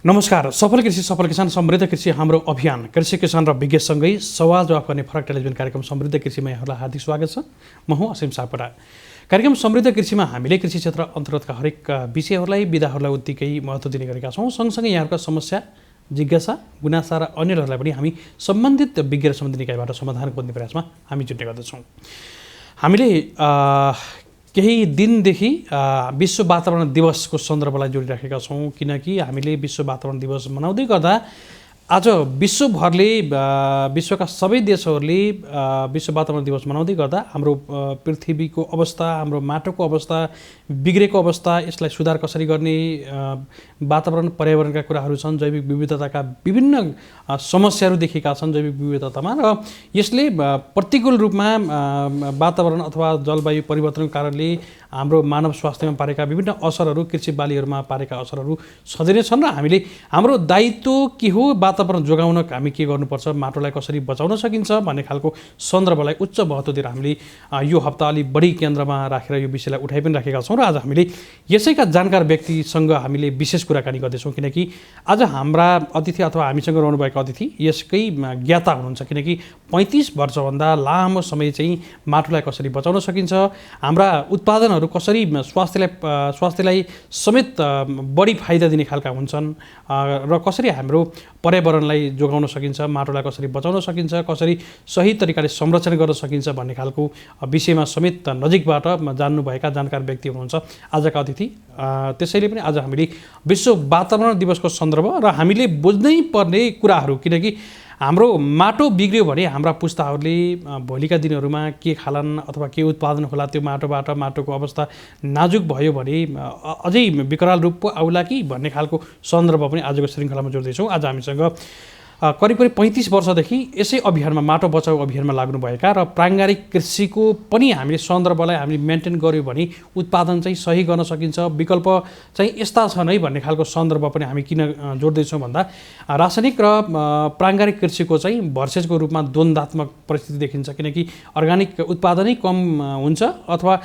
नमस्कार। सफल कृषि सफल किसान समृद्ध कृषि हाम्रो अभियान कृषि किसान र विज्ञसँगै सवाल जवाफ गर्ने फरक टेलिभिजन कार्यक्रम समृद्ध कृषिमा यहाँहरूलाई हार्दिक स्वागत छ। म हुँ असीम सापकोटा। कार्यक्रम समृद्ध कृषिमा हामीले कृषि क्षेत्र अन्तर्गतका हरेक विषयहरूलाई विधाहरूलाई उत्तिकै महत्त्व दिने गरेका छौँ। सँगसँगै यहाँहरूका समस्या जिज्ञासा गुनासा र अन्यहरूलाई पनि हामी सम्बन्धित विज्ञ र सम्बन्धित निकायबाट समाधान खोज्ने प्रयासमा हामी जुट्ने गर्दछौँ। हामीले केही दिनदेखि विश्व वातावरण दिवसको सन्दर्भलाई जोडिराखेका छौँ, किनकि हामीले विश्व वातावरण दिवस मनाउँदै गर्दा आज विश्वभरले विश्वका सबै देशहरूले विश्व वातावरण दिवस मनाउँदै गर्दा हाम्रो पृथ्वीको अवस्था, हाम्रो माटोको अवस्था, बिग्रेको अवस्था, यसलाई सुधार कसरी गर्ने, वातावरण पर्यावरणका कुराहरू छन्, जैविक विविधताका विभिन्न समस्याहरू देखिएका छन् जैविक विविधतामा, र यसले प्रतिकूल रूपमा वातावरण अथवा जलवायु परिवर्तनको कारणले हाम्रो मानव स्वास्थ्यमा पारेका विभिन्न असरहरू, कृषि बालीहरूमा पारेका असरहरू सधैँ नै छन् र हामीले हाम्रो दायित्व के हो, वातावरण जोगाउन हामी के गर्नुपर्छ, माटोलाई कसरी बचाउन सकिन्छ भन्ने खालको सन्दर्भलाई उच्च महत्त्व दिएर हामीले यो हप्ता अलि बढी केन्द्रमा राखेर यो विषयलाई उठाइ पनि राखेका छौँ। र आज हामीले यसैका जानकार व्यक्तिसँग हामीले विशेष कुराकानी गर्दैछौँ, किनकि आज हाम्रा अतिथि अथवा हामीसँग रहनुभएका अतिथि यसकै ज्ञाता हुनुहुन्छ, किनकि 35 वर्षभन्दा लामो समय चाहिँ माटोलाई कसरी बचाउन सकिन्छ, हाम्रा उत्पादनहरू कसरी स्वास्थ्यलाई समेत बढी फाइदा दिने खालका हुन्छन् र कसरी हाम्रो पर्यावरणलाई जोगाउन सकिन्छ, माटोलाई कसरी बचाउन सकिन्छ, कसरी सही तरिकाले संरक्षण गर्न सकिन्छ भन्ने खालको विषयमा समेत नजिकबाट जान्नुभएका जानकार व्यक्ति हुनुहुन्छ आजका अतिथि। त्यसैले पनि आज हामीले विश्व वातावरण दिवसको सन्दर्भ र हामीले बुझ्नै पर्ने कुराहरू, किनकि हाम्रो माटो बिग्रियो भने हाम्रा पुस्ताहरूले भोलिका दिनहरूमा के खालान् अथवा के उत्पादन होला, त्यो माटोबाट माटोको अवस्था नाजुक भयो भने अझै विकराल रूप पो आउला कि भन्ने खालको सन्दर्भ पनि आजको श्रृङ्खलामा जोड्दैछौँ। आज हामीसँग करिब 35 वर्षदेखि यसै अभियानमा, माटो बचाउ अभियानमा लाग्नुभएका र प्राङ्गारिक कृषिको पनि हामीले सन्दर्भलाई हामीले मेन्टेन गर्यो भने उत्पादन चाहिँ सही गर्न सकिन्छ, विकल्प चाहिँ यस्ता छन् है भन्ने खालको सन्दर्भ पनि हामी किन जोड्दैछौँ भन्दा रासायनिक र प्राङ्गारिक कृषिको चाहिँ भर्सेसको रूपमा द्वन्द्वात्मक परिस्थिति देखिन्छ, किनकि अर्ग्यानिक उत्पादनै कम हुन्छ अथवा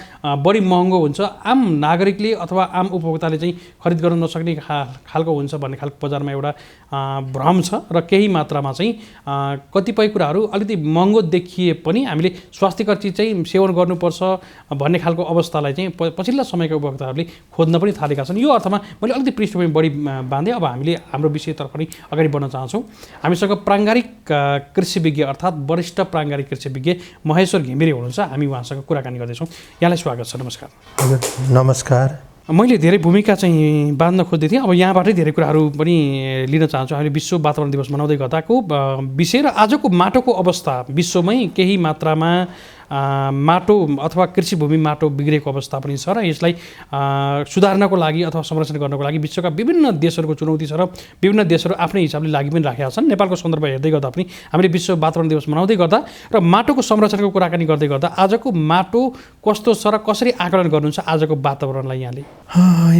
बढी महँगो हुन्छ, आम नागरिकले अथवा आम उपभोक्ताले चाहिँ खरिद गर्न नसक्ने खालको हुन्छ भन्ने खालको बजारमा एउटा भ्रम छ र केही मात्रामा चाहिँ कतिपय कुराहरू अलिकति महँगो देखिए पनि हामीले स्वास्थ्यकर चिज चाहिँ सेवन गर्नुपर्छ भन्ने खालको अवस्थालाई चाहिँ पछिल्ला समयका उपभोक्ताहरूले खोज्न पनि थालेका छन्। यो अर्थमा मैले अलिकति पृष्ठभूमि बढी बाँधेँ। अब हामीले हाम्रो विषयतर्फ पनि अगाडि बढ्न चाहन्छौँ। हामीसँग प्राङ्गारिक कृषि विज्ञ अर्थात् वरिष्ठ प्राङ्गारिक कृषि विज्ञ महेश्वर घिमिरे हुनुहुन्छ। हामी उहाँसँग कुराकानी गर्दैछौँ। यहाँलाई स्वागत छ। नमस्कार। हजुर नमस्कार। मैले धेरै भूमिका चाहिँ बाँध्न खोज्दै थिएँ, अब यहाँबाटै धेरै कुराहरू पनि लिन चाहन्छु। हामीले विश्व वातावरण दिवस मनाउँदै गर्दाको विषय र आजको माटोको अवस्था, विश्वमै केही मात्रामा माटो अथवा कृषिभूमि माटो बिग्रेको अवस्था पनि छ र यसलाई सुधार्नको लागि अथवा संरक्षण गर्नको लागि विश्वका विभिन्न देशहरूको चुनौती छ र विभिन्न देशहरू आफ्नै हिसाबले लागि पनि राखेका छन्। नेपालको सन्दर्भ हेर्दै गर्दा पनि हामीले विश्व वातावरण दिवस मनाउँदै गर्दा र माटोको संरक्षणको कुराकानी गर्दै गर्दा आजको माटो कस्तो छ र कसरी आकलन गर्नुहुन्छ आजको वातावरणलाई यहाँले?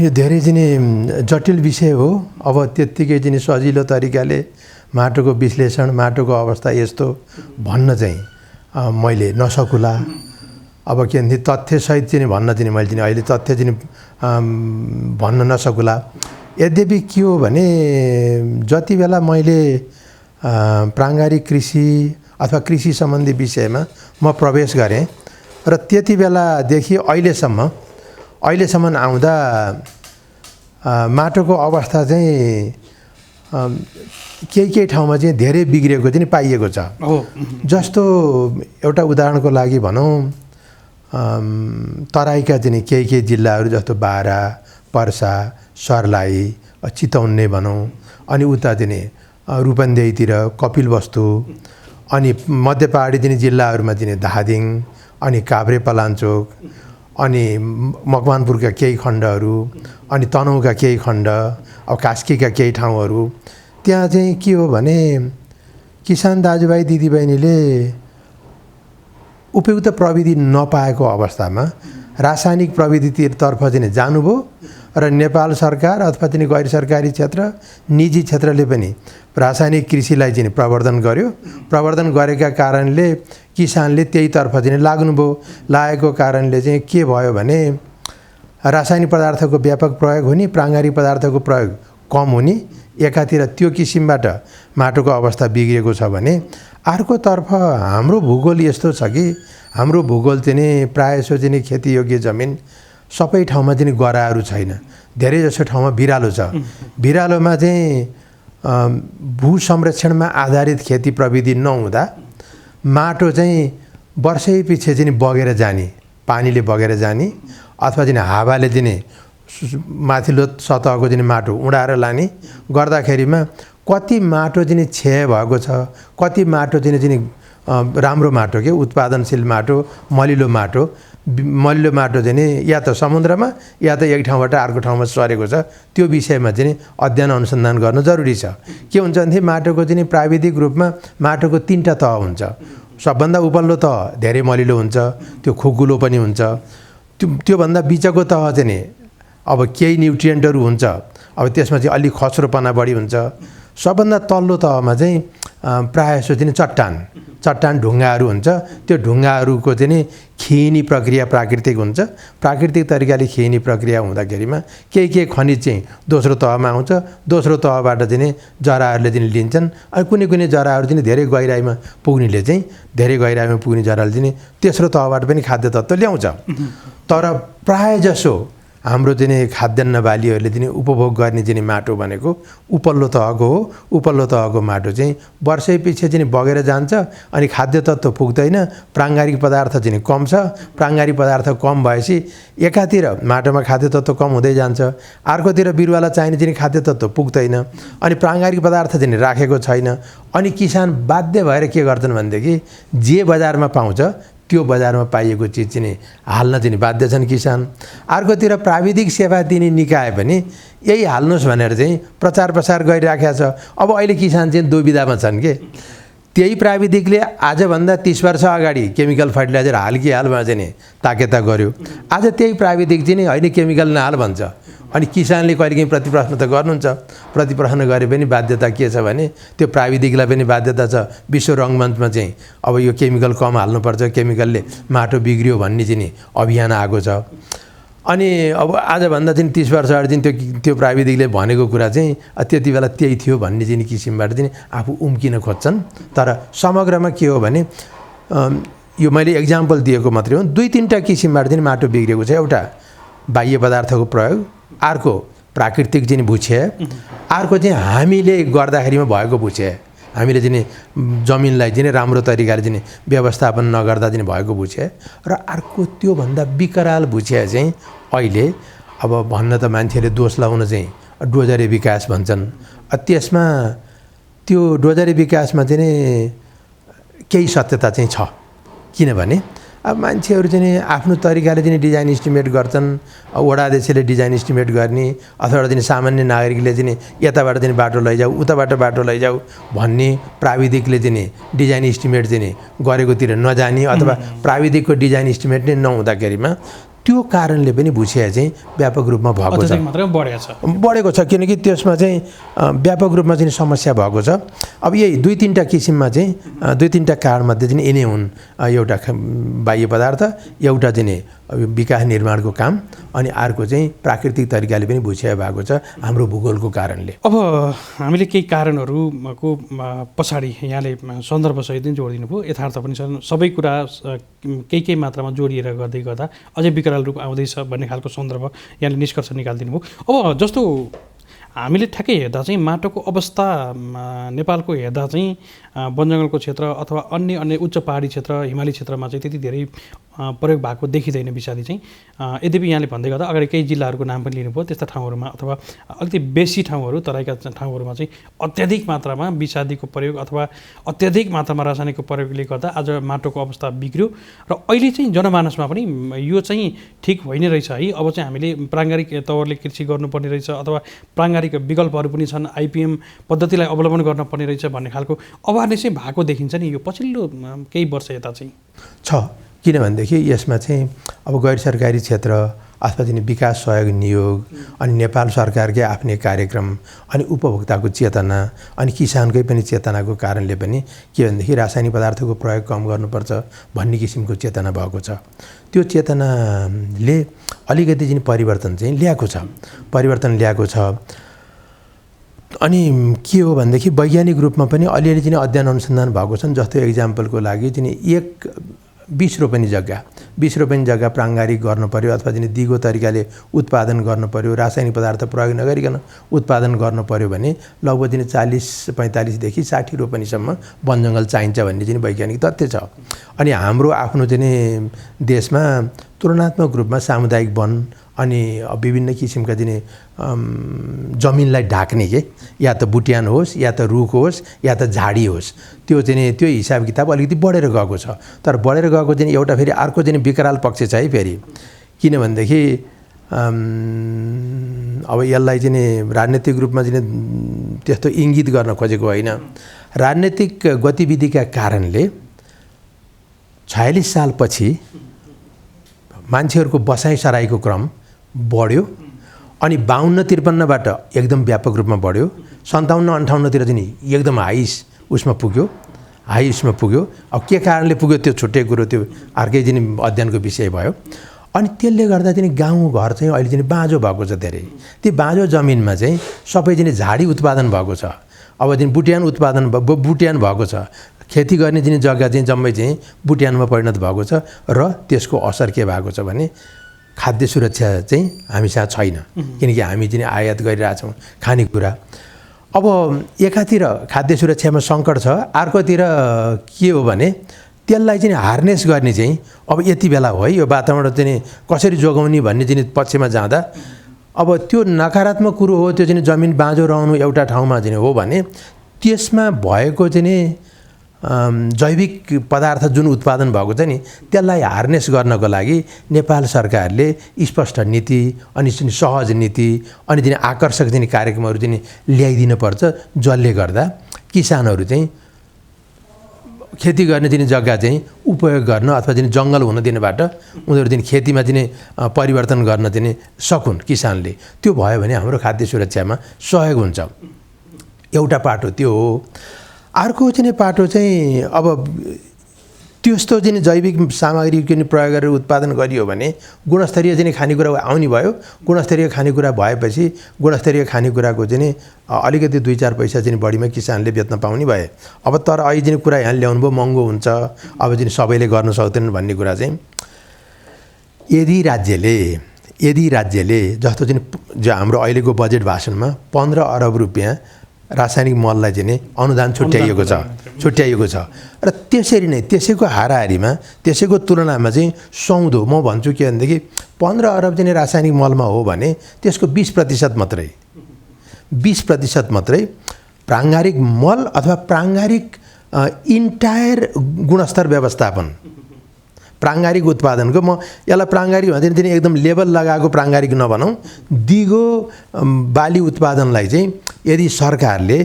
यो धेरै जिनी जटिल विषय हो। अब त्यत्तिकै जिनी सजिलो तरिकाले माटोको विश्लेषण, माटोको अवस्था यस्तो भन्न चाहिँ मैले नसकुला। अब के भन्छ तथ्यसहित चाहिँ भन्न चाहिँ मैले चाहिँ अहिले तथ्य चाहिँ भन्न नसकुला। यद्यपि के हो भने जति बेला मैले प्राङ्गारिक कृषि अथवा कृषि सम्बन्धी विषयमा म प्रवेश गरेँ र त्यति बेलादेखि अहिलेसम्म आउँदा माटोको अवस्था चाहिँ केही ठाउँमा चाहिँ धेरै बिग्रेको चाहिँ पाइएको छ। जस्तो एउटा उदाहरणको लागि भनौँ, तराईका चाहिँ केही जिल्लाहरू जस्तो बारा, पर्सा, सर्लाही, चितवन नै भनौँ, अनि उता चाहिँ रूपन्देहीतिर कपिलवस्तु, अनि मध्य पहाडी चाहिँ जिल्लाहरूमा चाहिँ धादिङ, अनि काभ्रे पलाञ्चोक, अनि मकवानपुरका केही खण्डहरू, अनि तनहुँका केही खण्ड, अब कास्कीका केही ठाउँहरू, त्यहाँ चाहिँ के हो भने किसान दाजुभाइ दिदीबहिनीले उपयुक्त प्रविधि नपाएको अवस्थामा रासायनिक प्रविधितर्फ चाहिँ जानुभयो र नेपाल सरकार अथवा चाहिँ गैर सरकारी क्षेत्र निजी क्षेत्रले पनि रासायनिक कृषिलाई चाहिँ प्रवर्धन गर्यो। प्रवर्धन गरेका कारणले किसानले त्यहीतर्फ चाहिँ लाग्नुभयो। लागेको कारणले चाहिँ के भयो भने रासायनिक पदार्थको व्यापक प्रयोग हुने, प्राङ्गारिक पदार्थको प्रयोग कम हुने, एकातिर त्यो किसिमबाट माटोको अवस्था बिग्रिएको छ भने अर्कोतर्फ हाम्रो भूगोल यस्तो छ कि हाम्रो भूगोल चाहिँ प्रायःजसो चाहिँ खेतीयोग्य जमिन सबै ठाउँमा चाहिँ गराहरू छैन। धेरै जसो ठाउँमा बिरालो छ। बिरालोमा चाहिँ भू संरक्षणमा आधारित खेती प्रविधि नहुँदा माटो चाहिँ वर्षैपछि चाहिँ बगेर जाने, पानीले बगेर जाने अथवा चाहिँ हावाले चाहिँ माथिल्लो सतहको चाहिँ माटो उडाएर लाने गर्दाखेरिमा कति माटो चाहिँ क्षय भएको छ, कति माटो चाहिँ राम्रो माटो के उत्पादनशील माटो, मलिलो माटो चाहिँ या त समुद्रमा या त एक ठाउँबाट अर्को ठाउँमा सरेको छ। त्यो विषयमा चाहिँ अध्ययन अनुसन्धान गर्नु जरुरी छ। के हुन्छ भने माटोको चाहिँ प्राविधिक रूपमा माटोको 3टा तह हुन्छ। सबभन्दा उपल्लो तह धेरै मलिलो हुन्छ, त्यो खुकुलो पनि हुन्छ। त्योभन्दा बिचको तह चाहिँ अब केही न्युट्रिएन्टहरू हुन्छ, अब त्यसमा चाहिँ अलिक खस्रोपना बढी हुन्छ। सबभन्दा तल्लो तहमा चाहिँ प्रायः जसो चाहिँ चट्टान ढुङ्गाहरू हुन्छ। त्यो ढुङ्गाहरूको चाहिँ खिइने प्रक्रिया प्राकृतिक हुन्छ। प्राकृतिक तरिकाले खिइने प्रक्रिया हुँदाखेरिमा केही खनिज चाहिँ दोस्रो तहमा आउँछ। दोस्रो तहबाट चाहिँ जराहरूले चाहिँ लिन्छन्। अनि कुनै जराहरू चाहिँ धेरै गहिराइमा पुग्नेले चाहिँ धेरै गहिराइमा पुग्ने जराले चाहिँ तेस्रो तहबाट पनि खाद्य तत्त्व ल्याउँछ। तर प्रायः जसो हाम्रो चाहिँ खाद्यान्न बालीहरूले चाहिँ उपभोग गर्ने चाहिँ माटो भनेको उपल्लो तहको हो। उपल्लो तहको माटो चाहिँ वर्षैपछि चाहिँ बगेर जान्छ। अनि खाद्य तत्त्व पुग्दैन, प्राङ्गारिक पदार्थ चाहिँ कम छ। प्राङ्गारिक पदार्थ कम भएपछि एकातिर माटोमा खाद्य तत्त्व कम हुँदै जान्छ, अर्कोतिर बिरुवालाई चाहिने चाहिँ खाद्य तत्त्व पुग्दैन। अनि प्राङ्गारिक पदार्थ चाहिँ राखेको छैन। अनि किसान बाध्य भएर के गर्छन् भनेदेखि जे बजारमा पाउँछ त्यो बजारमा पाइएको चिज चाहिँ हाल्न चाहिँ बाध्य छन् किसान। अर्कोतिर प्राविधिक सेवा दिने निकाय पनि यही हाल्नुहोस् भनेर चाहिँ प्रचार प्रसार गरिराखेको छ। अब अहिले किसान चाहिँ दुविधामा छन् के त्यही प्राविधिकले आजभन्दा 30 वर्ष अगाडि केमिकल फर्टिलाइजर हाल कि हालमा चाहिँ ताकेता गर्यो। आज त्यही प्राविधिक चाहिँ होइन केमिकल नहाल भन्छ। अनि किसानले कहिलेकाहीँ प्रतिप्रश्न त गर्नुहुन्छ। प्रतिप्रश्न गरे पनि बाध्यता के छ भने त्यो प्राविधिकलाई पनि बाध्यता छ। विश्व रङ्गमञ्चमा चाहिँ अब यो केमिकल कम हाल्नुपर्छ, केमिकलले माटो बिग्रियो भन्ने चाहिँ अभियान आएको छ। अनि अब आजभन्दा चाहिँ 30 वर्ष अगाडि चाहिँ त्यो प्राविधिकले भनेको कुरा चाहिँ त्यति बेला त्यही थियो भन्ने चाहिँ किसिमबाट चाहिँ आफू उम्किन खोज्छन्। तर समग्रमा के हो भने यो मैले एक्जाम्पल दिएको मात्रै हो। 2-3टा किसिमबाट चाहिँ माटो बिग्रेको छ। एउटा बाह्य पदार्थको प्रयोग, अर्को प्राकृतिक चाहिँ भूक्षय, अर्को चाहिँ हामीले गर्दाखेरिमा भएको भूक्षय। हामीले चाहिँ जमिनलाई चाहिँ राम्रो तरिकाले चाहिँ व्यवस्थापन नगर्दा चाहिँ भएको भूक्षय। र अर्को त्योभन्दा विकराल भूक्षय चाहिँ अहिले अब भन्न त मान्छेले दोष लगाउन चाहिँ डोजरे विकास भन्छन्। त्यसमा त्यो डोजरे विकासमा चाहिँ केही सत्यता चाहिँ छ। किनभने अब मान्छेहरू चाहिँ आफ्नो तरिकाले चाहिँ डिजाइन इस्टिमेट गर्छन्। वडा अध्यक्षले डिजाइन इस्टिमेट गर्ने अथवा चाहिँ सामान्य नागरिकले चाहिँ यताबाट चाहिँ बाटो लैजाऊ उताबाट बाटो लैजाऊ भन्ने प्राविधिकले चाहिँ डिजाइन इस्टिमेट चाहिँ गरेकोतिर नजाने अथवा प्राविधिकको डिजाइन इस्टिमेट नै नहुँदाखेरिमा त्यो कारणले पनि भूक्षय चाहिँ व्यापक रूपमा भएको छ, बढेको छ। किनकि त्यसमा चाहिँ व्यापक रूपमा चाहिँ समस्या भएको छ। अब यही 2-3टा किसिममा चाहिँ 2-3टा कारणमध्ये चाहिँ यिनै हुन्। एउटा बाह्य पदार्थ, एउटा चाहिँ विकास निर्माणको काम, अनि अर्को चाहिँ प्राकृतिक तरिकाले पनि भूक्षय भएको छ हाम्रो भूगोलको कारणले। अब हामीले केही कारणहरूको पछाडि यहाँले सन्दर्भसहित नै जोडिदिनु भयो। यथार्थ पनि छन्, सबै कुरा केही मात्रामा जोडिएर गर्दै गर्दा अझै विकराल रूप आउँदैछ भन्ने खालको सन्दर्भ यहाँले निष्कर्ष निकालिदिनु भयो। अब जस्तो हामीले ठ्याक्कै हेर्दा चाहिँ माटोको अवस्था नेपालको हेर्दा चाहिँ वन जङ्गलको क्षेत्र अथवा अन्य उच्च पहाडी क्षेत्र हिमाली क्षेत्रमा चाहिँ त्यति धेरै प्रयोग भएको देखिँदैन विषादी चाहिँ। यद्यपि यहाँले भन्दै गर्दा अगाडि केही जिल्लाहरूको नाम पनि लिनुभयो। त्यस्ता ठाउँहरूमा अथवा अलिकति बेसी ठाउँहरू तराईका ठाउँहरूमा चाहिँ अत्याधिक मात्रामा विषादीको प्रयोग अथवा अत्याधिक मात्रामा रासायनिकको प्रयोगले गर्दा आज माटोको अवस्था बिग्रियो। र अहिले चाहिँ जनमानसमा पनि यो चाहिँ ठिक होइन रहेछ है, अब चाहिँ हामीले प्राङ्गारिक तवरले कृषि गर्नुपर्ने रहेछ अथवा प्राङ्गारिक प्राङ्गारिक विकल्पहरू पनि छन्, आइपिएम पद्धतिलाई अवलम्बन गर्न पर्ने रहेछ भन्ने खालको अवेरनेस चाहिँ भएको देखिन्छ नि यो पछिल्लो केही वर्ष यता चाहिँ छ। किनभनेदेखि यसमा चाहिँ अब गैर सरकारी क्षेत्र अथवा चाहिँ विकास सहयोग नियोग अनि नेपाल सरकारकै आफ्नै कार्यक्रम अनि उपभोक्ताको चेतना अनि किसानकै पनि चेतनाको कारणले पनि के भनेदेखि रासायनिक पदार्थको प्रयोग कम गर्नुपर्छ भन्ने किसिमको चेतना भएको छ। त्यो चेतनाले अलिकति चाहिँ परिवर्तन चाहिँ ल्याएको छ। अनि के हो भनेदेखि वैज्ञानिक रूपमा पनि अलिअलि चाहिँ अध्ययन अनुसन्धान भएको छन्। जस्तो एक्जाम्पलको लागि चाहिँ 20 रोपनी जग्गा प्राङ्गारिक गर्नु पर्यो अथवा चाहिँ दिगो तरिकाले उत्पादन गर्नु पर्यो, रासायनिक पदार्थ प्रयोग नगरिकन उत्पादन गर्नु पर्यो भने लगभग चाहिँ 40-45 देखि 60 रोपनीसम्म वनजङ्गल चाहिन्छ भन्ने चाहिँ वैज्ञानिक तथ्य छ। अनि हाम्रो आफ्नो चाहिँ देशमा तुलनात्मक रूपमा सामुदायिक वन अनि विभिन्न किसिमका चाहिँ जमिनलाई ढाक्ने के या त बुट्यान होस् या त रुख होस् या त झाडी होस् त्यो हिसाब किताब अलिकति बढेर गएको छ। तर बढेर गएको चाहिँ एउटा फेरि अर्को चाहिँ विकराल पक्ष छ है फेरि। किनभनेदेखि अब यसलाई चाहिँ राजनीतिक रूपमा चाहिँ त्यस्तो इङ्गित गर्न खोजेको होइन। राजनीतिक गतिविधिका कारणले 46 सालपछि मान्छेहरूको बसाइसराईको क्रम बढ्यो अनि 52-53बाट एकदम व्यापक रूपमा बढ्यो। 57-58तिर चाहिँ एकदम हाई उसमा पुग्यो। अब के कारणले पुग्यो त्यो छुट्टै कुरो, त्यो अर्कै चाहिँ अध्ययनको विषय भयो। अनि त्यसले गर्दा चाहिँ गाउँघर चाहिँ अहिले चाहिँ बाँझो भएको छ धेरै। त्यो बाँझो जमिनमा चाहिँ सबै चाहिँ झाडी उत्पादन भएको छ। अब चाहिँ बुट्यान भएको छ। खेती गर्ने चाहिँ जग्गा चाहिँ जम्मै चाहिँ बुट्यानमा परिणत भएको छ र त्यसको असर के भएको छ भने खाद्य सुरक्षा चाहिँ हामीसँग छैन, किनकि हामी चाहिँ आयात गरिरहेछौँ खानेकुरा। अब एकातिर खाद्य सुरक्षामा सङ्कट छ, अर्कोतिर के हो भने त्यसलाई चाहिँ हार्नेस गर्ने चाहिँ अब यति बेला हो है। यो वातावरण चाहिँ कसरी जोगाउने भन्ने चाहिँ पक्षमा जाँदा अब त्यो नकारात्मक कुरो हो। त्यो चाहिँ जमिन बाँझो रहनु एउटा ठाउँमा चाहिँ हो भने त्यसमा भएको चाहिँ जैविक पदार्थ जुन उत्पादन भएको छ नि त्यसलाई हार्नेस गर्नको लागि नेपाल सरकारले स्पष्ट नीति अनि सहज नीति अनि चाहिँ आकर्षक चाहिँ कार्यक्रमहरू चाहिँ ल्याइदिनुपर्छ, जसले गर्दा किसानहरू चाहिँ खेती गर्ने चाहिँ जग्गा चाहिँ उपयोग गर्न अथवा चाहिँ जङ्गल हुन दिनबाट उनीहरू चाहिँ खेतीमा चाहिँ परिवर्तन गर्न चाहिँ सकुन् किसानले। त्यो भयो भने हाम्रो खाद्य सुरक्षामा सहयोग हुन्छ। एउटा पाटो त्यो हो। अर्को चाहिँ पाटो चाहिँ अब त्यस्तो चाहिँ जैविक सामग्री पनि प्रयोग गरेर उत्पादन गरियो भने गुणस्तरीय चाहिँ खानेकुरा आउने भयो। गुणस्तरीय खानेकुरा भएपछि गुणस्तरीय खानेकुराको चाहिँ अलिकति 2-4 पैसा चाहिँ बढीमा किसानले बेच्न पाउने भए। अब तर अहिले चाहिँ कुरा यहाँ ल्याउनु भयो महँगो हुन्छ, अब चाहिँ सबैले गर्न सक्दैनन् भन्ने कुरा चाहिँ यदि राज्यले जस्तो चाहिँ हाम्रो अहिलेको बजेट भाषणमा 15 अरब रुपियाँ रासायनिक मललाई चाहिँ अनुदान छुट्याइएको छ र त्यसरी नै त्यसैको हाराहारीमा त्यसैको तुलनामा चाहिँ सुहाउँदो म भन्छु के भनेदेखि 15 अरब चाहिँ रासायनिक मलमा हो भने त्यसको 20% मात्रै प्राङ्गारिक मल अथवा प्राङ्गारिक इन्टायर गुणस्तर व्यवस्थापन प्राङ्गारिक उत्पादनको म यसलाई प्राङ्गारिक भन्दैन चाहिँ एकदम लेबल लगाएको प्राङ्गारिक नभनौँ। दिगो बाली उत्पादनलाई चाहिँ यदि सरकारले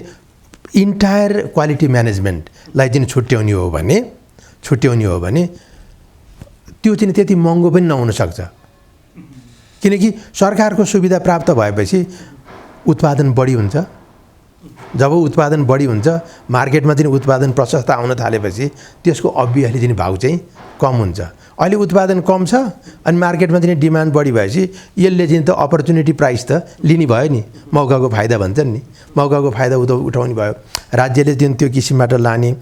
इन्टायर क्वालिटी म्यानेजमेन्टलाई चाहिँ छुट्याउने हो भने त्यो चाहिँ त्यति महँगो पनि नहुन सक्छ। किनकि सरकारको सुविधा प्राप्त भएपछि उत्पादन बढी हुन्छ। जब उत्पादन बढी हुन्छ मार्केटमा चाहिँ उत्पादन प्रशस्त आउन थालेपछि त्यसको अभियसली चाहिँ भाउ चाहिँ कम हुन्छ। अहिले उत्पादन कम छ अनि मार्केटमा चाहिँ डिमान्ड बढी भएपछि यसले चाहिँ त अपर्च्युनिटी प्राइस त लिने भयो नि, मौकाको फाइदा भन्छन् नि, मौकाको फाइदा उठाउने भयो। राज्यले चाहिँ त्यो किसिमबाट लाने।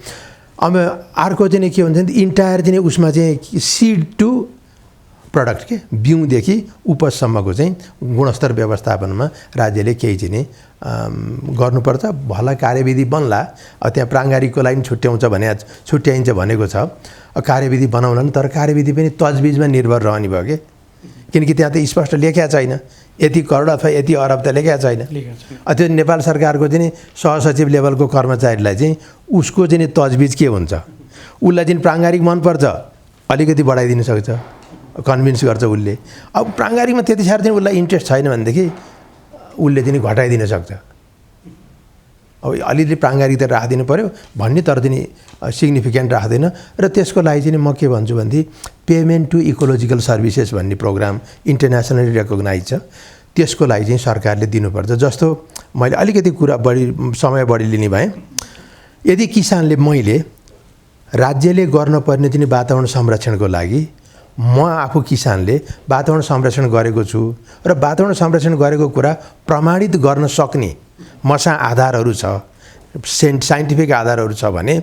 अब अर्को चाहिँ के हुन्छ भने इन्टायर चाहिँ उसमा चाहिँ सिड टु प्रडक्ट के बिउदेखि उपजसम्मको चाहिँ गुणस्तर व्यवस्थापनमा राज्यले केही चाहिँ गर्नुपर्छ। भला कार्यविधि बन्ला। त्यहाँ प्राङ्गारिकको लागि छुट्याइन्छ भनेको छ, कार्यविधि बनाउला नि, तर कार्यविधि पनि तजबिजमा निर्भर रहने भयो कि, किनकि त्यहाँ त स्पष्ट लेखेको छैन यति करोड अथवा यति अरब त लेखेको छैन। त्यो नेपाल सरकारको चाहिँ सहसचिव लेभलको कर्मचारीलाई चाहिँ उसको चाहिँ तजबिज के हुन्छ, उसलाई चाहिँ प्राङ्गारिक मनपर्छ अलिकति बढाइदिन सक्छ, कन्भिन्स गर्छ उसले। अब प्राङ्गारिकमा त्यति साह्रो चाहिँ उसलाई इन्ट्रेस्ट छैन भनेदेखि उसले चाहिँ घटाइदिन सक्छ। अब अलिअलि प्राङ्गारिकता राखिदिनु पऱ्यो भन्ने, तर चाहिँ सिग्निफिकेन्ट राख्दैन। र त्यसको लागि चाहिँ म के भन्छु भनेदेखि पेमेन्ट टु इकोलोजिकल सर्भिसेस भन्ने प्रोग्राम इन्टरनेसनली रेकग्नाइज छ, त्यसको लागि चाहिँ सरकारले दिनुपर्छ। जस्तो मैले अलिकति कुरा समय बढी लिने भएँ, यदि किसानले मैले राज्यले गर्नुपर्ने चाहिँ वातावरण संरक्षणको लागि म आफू किसानले वातावरण संरक्षण गरेको छु र वातावरण संरक्षण गरेको कुरा प्रमाणित गर्न सक्ने मसँग आधारहरू छ, साइन्टिफिक आधारहरू छ भने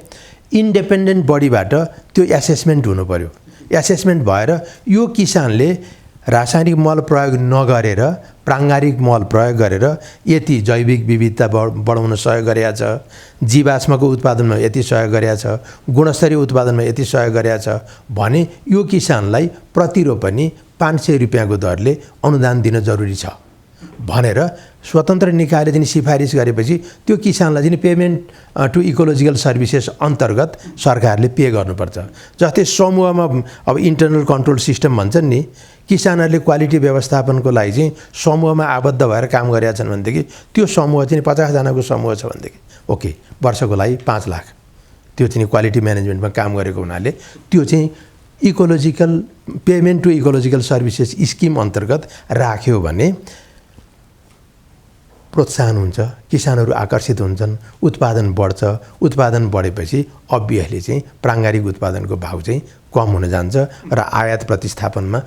इन्डिपेन्डेन्ट बडीबाट त्यो एसेसमेन्ट हुनु पर्यो। एसेसमेन्ट भएर यो किसानले रासायनिक मल प्रयोग नगरेर प्राङ्गारिक मल प्रयोग गरेर यति जैविक विविधता बढाउन सहयोग गरेका छ, जीवाश्मको उत्पादनमा यति सहयोग गरेका छ, गुणस्तरीय उत्पादनमा यति सहयोग गरेका छ भने यो किसानलाई प्रति रोपनी 500 रुपियाँको दरले अनुदान दिन जरुरी छ भनेर स्वतन्त्र निकायले चाहिँ सिफारिस गरेपछि त्यो किसानलाई चाहिँ पेमेन्ट टु इकोलोजिकल सर्भिसेस अन्तर्गत सरकारले पे गर्नुपर्छ। जस्तै समूहमा अब इन्टरनल कन्ट्रोल सिस्टम भन्छन् नि, किसानहरूले क्वालिटी व्यवस्थापनको लागि चाहिँ समूहमा आबद्ध भएर काम गरेका छन् भनेदेखि त्यो समूह चाहिँ 50 जनाको समूह छ भनेदेखि ओके, वर्षको लागि 5 लाख त्यो चाहिँ क्वालिटी म्यानेजमेन्टमा काम गरेको हुनाले त्यो चाहिँ ecological payment to ecological services scheme अन्तर्गत राख्यो भने प्रोत्साहन हुन्छ, किसानहरू आकर्षित हुन्छन्, उत्पादन बढ्छ। उत्पादन बढेपछि अभियसली चाहिँ प्राङ्गारिक उत्पादनको भाउ चाहिँ कम हुन जान्छ र आयात प्रतिस्थापनमा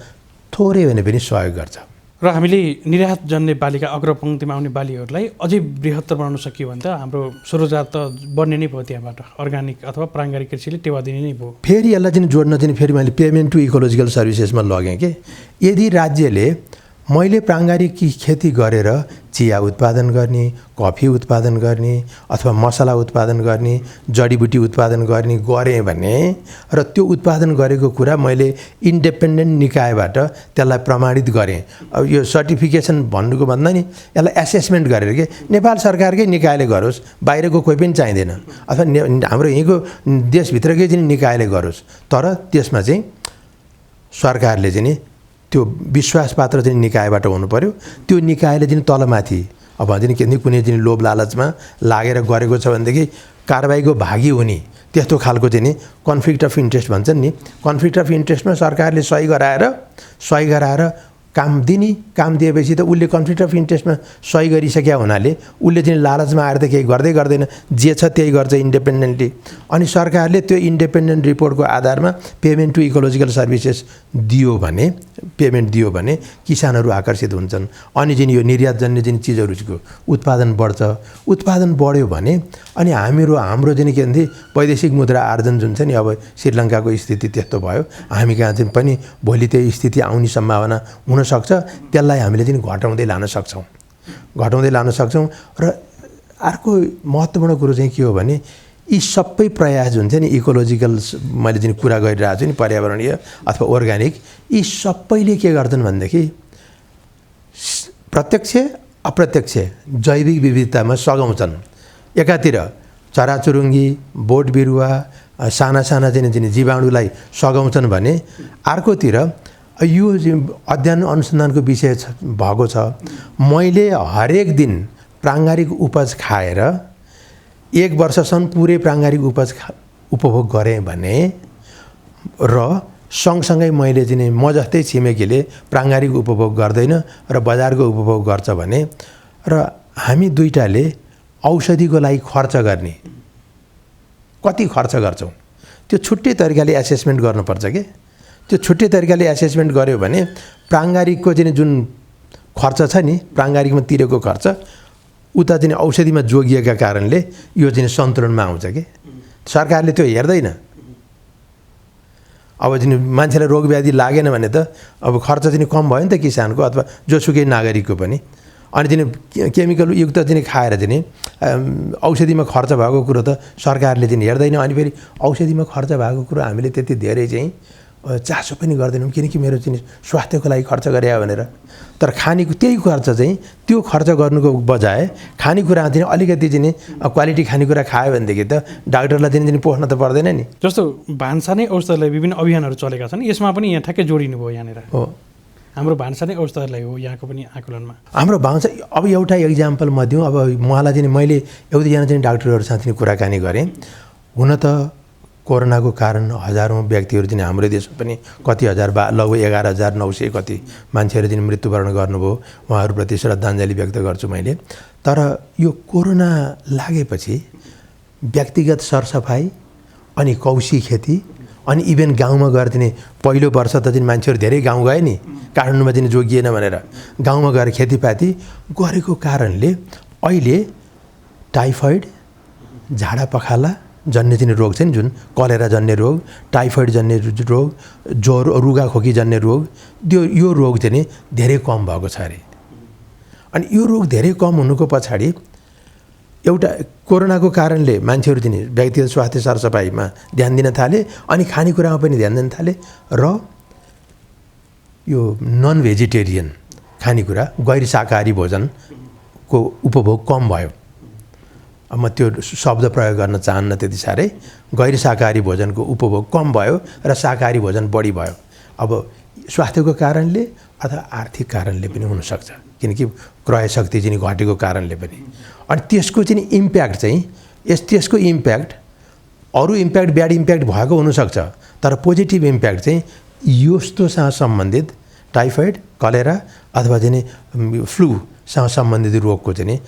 थोरै भने पनि सहयोग गर्छ। र हामीले निर्यात जन्य बालीका अग्रपङ्क्तिमा आउने बालीहरूलाई अझै बृहत्तर बनाउन सकियो भने त हाम्रो स्वरोजगार त बढ्ने नै भयो, त्यहाँबाट अर्ग्यानिक अथवा प्राङ्गारिक कृषिले टेवा दिने नै भयो। फेरि यसलाई चाहिँ जोड्न चाहिँ फेरि मैले पेमेन्ट टु इकोलोजिकल सर्भिसेसमा लगेँ कि यदि राज्यले मैले प्राङ्गारिक खेती गरेर चिया उत्पादन गर्ने, कफी उत्पादन गर्ने अथवा मसला उत्पादन गर्ने, जडीबुटी उत्पादन गर्ने गरेँ भने र त्यो उत्पादन गरेको कुरा मैले इन्डिपेन्डेन्ट निकायबाट त्यसलाई प्रमाणित गरेँ। अब यो सर्टिफिकेसन भन्नुको भन्दा नि यसलाई एसेसमेन्ट गरेर के नेपाल सरकारकै निकायले गरोस्, बाहिरको कोही पनि चाहिँदैन, अथवा हाम्रो यहीँको देशभित्रकै चाहिँ निकायले गरोस्, तर त्यसमा चाहिँ सरकारले चाहिँ त्यो विश्वासपात्र चाहिँ निकायबाट हुनु पर्यो। त्यो निकायले चाहिँ तलमाथि अब भन्छ नि कुनै चाहिँ लोभ लालचमा लागेर गरेको छ भनेदेखि कारबाहीको भागी हुने त्यस्तो खालको चाहिँ नि कन्फ्लिक्ट अफ इन्ट्रेस्ट भन्छन् नि, कन्फ्लिक्ट अफ इन्ट्रेस्टमा सरकारले सही गराएर काम दिने, काम दिएपछि त उसले कन्फ्लिक्ट अफ इन्ट्रेस्टमा सही गरिसक्या हुनाले उसले चाहिँ लालचमा आएर त केही गर्दैन, जे छ त्यही गर्छ इन्डिपेन्डेन्टली। अनि सरकारले त्यो इन्डिपेन्डेन्ट रिपोर्टको आधारमा payment to ecological services payment दियो भने किसानहरू आकर्षित हुन्छन्। अनि चाहिँ यो निर्यातजन्य चाहिँ चिजहरूको उत्पादन बढ्छ। उत्पादन बढ्यो भने अनि हाम्रो चाहिँ के भन्थे वैदेशिक मुद्रा आर्जन जुन छ नि, अब श्रीलङ्काको स्थिति त्यस्तो भयो, हामी कहाँ चाहिँ पनि भोलि त्यही स्थिति आउने सम्भावना हुनसक्छ। त्यसलाई हामीले चाहिँ घटाउँदै लान सक्छौँ। र अर्को महत्त्वपूर्ण कुरो चाहिँ के हो भने यी सबै प्रयास हुन्छ नि इकोलोजिकल, मैले चाहिँ कुरा गरिरहेको छु नि पर्यावरणीय अथवा अर्ग्यानिक, यी सबैले के गर्छन् भनेदेखि प्रत्यक्ष अप्रत्यक्ष जैविक विविधतामा सघाउँछन्। एकातिर चराचुरुङ्गी, बोट बिरुवा, साना चाहिँ जीवाणुलाई सघाउँछन् भने अर्कोतिर यो अध्ययन अनुसन्धानको विषय भएको छ। मैले हरेक दिन प्राङ्गारिक उपज खाएर 1 वर्षसम्म पुरै प्राङ्गारिक उपज उपभोग गरेँ भने र सँगसँगै मैले चाहिँ म जस्तै छिमेकीले प्राङ्गारिक उपभोग गर्दैन र बजारको उपभोग गर्छ भने र हामी दुईटाले औषधिको लागि खर्च गर्ने कति खर्च गर्छौँ त्यो छुट्टै तरिकाले एसेसमेन्ट गर्नुपर्छ के। त्यो छुट्टै तरिकाले एसेसमेन्ट गर्यो भने प्राङ्गारिकको चाहिँ जुन खर्च छ नि, प्राङ्गारिकमा तिरेको खर्च उता चाहिँ औषधिमा जोगिएका कारणले यो चाहिँ सन्तुलनमा आउँछ कि। सरकारले त्यो हेर्दैन। अब चाहिँ मान्छेलाई रोग व्याधि लागेन भने त अब खर्च चाहिँ कम भयो नि त किसानको अथवा जोसुकै नागरिकको पनि। अनि चाहिँ केमिकल युक्त चाहिँ खाएर चाहिँ औषधिमा खर्च भएको कुरो त सरकारले चाहिँ हेर्दैन। अनि फेरि औषधिमा खर्च भएको कुरो हामीले त्यति धेरै चाहिँ चासो पनि गर्दैनौँ, किनकि मेरो चाहिँ स्वास्थ्यको लागि खर्च गरे भनेर। तर खानेको त्यही खर्च चाहिँ त्यो खर्च गर्नुको बजाय खानेकुरा चाहिँ अलिकति चाहिँ क्वालिटी खानेकुरा खायो भनेदेखि त डाक्टरलाई चाहिँ पोख्न त पर्दैन नि। जस्तो भान्सा नै औषधलाई विभिन्न अभियानहरू चलेका छन्, यसमा पनि यहाँ ठ्याक्कै जोडिनु भयो यहाँनिर। हो, हाम्रो भान्सा नै औषधालय हो यहाँको पनि आकलनमा? हाम्रो भान्सा अब एउटा एक्जाम्पल म दिउँ। अब उहाँलाई चाहिँ मैले एक दुईजना चाहिँ डाक्टरहरूसँग चाहिँ कुराकानी गरेँ। हुन त कोरोनाको कारण हजारौँ व्यक्तिहरू चाहिँ हाम्रो देशमा पनि कति हजार लगभग 11,900 कति मान्छेहरू चाहिँ मृत्युवरण गर्नुभयो। उहाँहरूप्रति श्रद्धाञ्जली व्यक्त गर्छु मैले। तर यो कोरोना लागेपछि व्यक्तिगत सरसफाइ अनि कौशी खेती अनि इभेन गाउँमा गएर चाहिँ पहिलो वर्ष त चाहिँ मान्छेहरू धेरै गाउँ गए नि, काठमाडौँमा चाहिँ जोगिएन भनेर गाउँमा गएर खेतीपाती गरेको कारणले अहिले टाइफोइड, झाडा पखाला जन्य चाहिँ रोग छ नि, जुन कलेरा जन्य रोग, टाइफोइड जन्य रोग, ज्वरो, रुगाखोकी जन्य रोग, यो रोग चाहिँ धेरै कम भएको छ अरे। अनि यो रोग धेरै कम हुनुको पछाडि एउटा कोरोनाको कारणले मान्छेहरू चाहिँ व्यक्तिगत स्वास्थ्य सरसफाइमा ध्यान दिन थाले अनि खानेकुरामा पनि ध्यान दिन थाले र यो नन भेजिटेरियन खानेकुरा, गैर शाकाहारी भोजनको उपभोग कम भयो। अब म त्यो शब्द प्रयोग गर्न चाहन्न त्यति साह्रै। गैर शाकाहारी भोजनको उपभोग कम भयो र शाकाहारी भोजन बढी भयो। अब स्वास्थ्यको कारणले अथवा आर्थिक कारणले पनि हुनसक्छ, किनकि क्रय शक्ति चाहिँ घटेको कारणले पनि। अनि त्यसको चाहिँ इम्प्याक्ट चाहिँ त्यसको इम्प्याक्ट अरू इम्प्याक्ट ब्याड इम्प्याक्ट भएको हुनसक्छ, तर पोजिटिभ इम्प्याक्ट चाहिँ यस्तोसँग सम्बन्धित टाइफोइड, कलेरा अथवा चाहिँ फ्लूसँग सम्बन्धित रोगको चाहिँ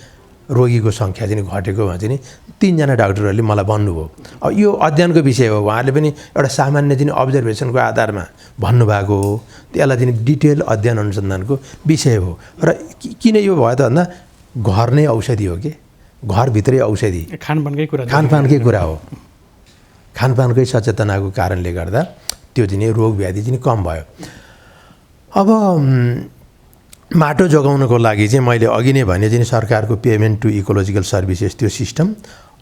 रोगीको सङ्ख्या चाहिँ घटेकोमा चाहिँ 3 जना डाक्टरहरूले मलाई भन्नुभयो। अब यो अध्ययनको विषय हो, उहाँहरूले पनि एउटा सामान्य चाहिँ अब्जर्भेसनको आधारमा भन्नुभएको हो। त्यसलाई चाहिँ डिटेल अध्ययन अनुसन्धानको विषय हो। र किन यो भयो त भन्दा घर नै औषधि हो कि, घरभित्रै औषधि खानपानकै कुरा हो। खानपानकै सचेतनाको कारणले गर्दा त्यो चाहिँ रोग व्याधि चाहिँ कम भयो। अब माटो जोगाउनको लागि चाहिँ मैले अघि नै भने चाहिँ सरकारको पेमेन्ट टु इकोलोजिकल सर्भिसेस त्यो सिस्टम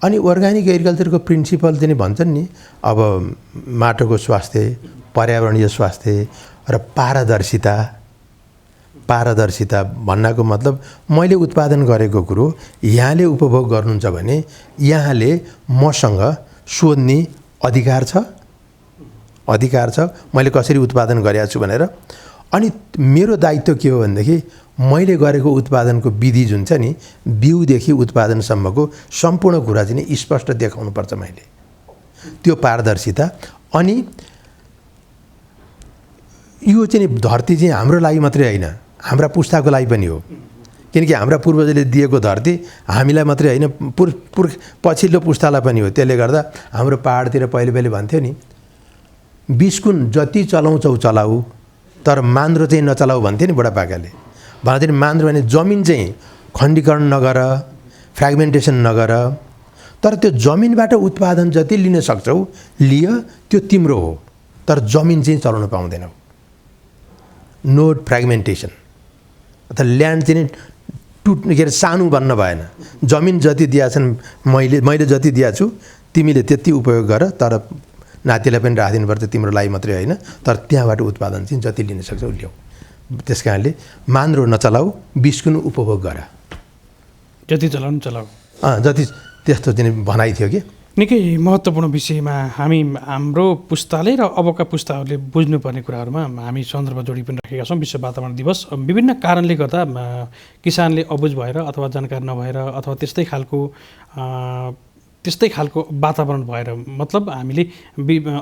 अनि अर्ग्यानिक एग्रिकल्चरको प्रिन्सिपल चाहिँ भन्छन् नि, अब माटोको स्वास्थ्य, पर्यावरणीय स्वास्थ्य र पारदर्शिता भन्नाको मतलब मैले उत्पादन गरेको कुरो यहाँले उपभोग गर्नुहुन्छ भने यहाँले मसँग सोध्ने अधिकार छ मैले कसरी उत्पादन गरेको छु भनेर। अनि मेरो दायित्व के हो भनेदेखि मैले गरेको उत्पादनको विधि जुन छ नि, बिउदेखि उत्पादनसम्मको सम्पूर्ण कुरा चाहिँ स्पष्ट देखाउनुपर्छ मैले, त्यो पारदर्शिता। अनि यो चाहिँ धरती चाहिँ हाम्रो लागि मात्रै होइन, हाम्रा पुस्ताको लागि पनि हो। किनकि हाम्रा पूर्वजले दिएको धरती हामीलाई मात्रै होइन, पछिल्लो पुस्तालाई पनि हो। त्यसले गर्दा हाम्रो पहाडतिर पहिले भन्थ्यो नि, 20 गुण जति चलाउँछौ चलाऊ तर मान्द्रो चाहिँ नचलाऊ भन्थ्यो नि बुढापाकाले। भन्थ्यो नि मान्द्रो भने जमिन चाहिँ खण्डीकरण नगर, फ्रेगमेन्टेसन नगर, तर त्यो जमिनबाट उत्पादन जति लिन सक्छौ लिय, त्यो तिम्रो हो, तर जमिन चाहिँ चलाउन पाउँदैनौ। नो फ्रेगमेन्टेसन अथवा ल्यान्ड चाहिँ के अरे सानो बन्न भएन। जमिन जति दिएछन् मैले जति दिएको छु तिमीले त्यति उपयोग गर, तर नातिलाई पनि राखिदिनुपर्छ, तिम्रो लागि मात्रै होइन, तर त्यहाँबाट उत्पादन चाहिँ जति लिन सक्छौ ल्याऊ। त्यस कारणले मान्द्रो नचलाऊ, 20 गुण उपभोग गर, जति चलाउनु चलाऊ, जति त्यस्तो चाहिँ भनाइ थियो कि। निकै महत्त्वपूर्ण विषयमा हाम्रो पुस्ताले र अबका पुस्ताहरूले बुझ्नुपर्ने कुराहरूमा हामी सन्दर्भ जोडी पनि राखेका छौँ। विश्व वातावरण दिवस विभिन्न कारणले गर्दा किसानले अबुझ भएर अथवा जानकार नभएर अथवा त्यस्तै खालको वातावरण भएर, मतलब हामीले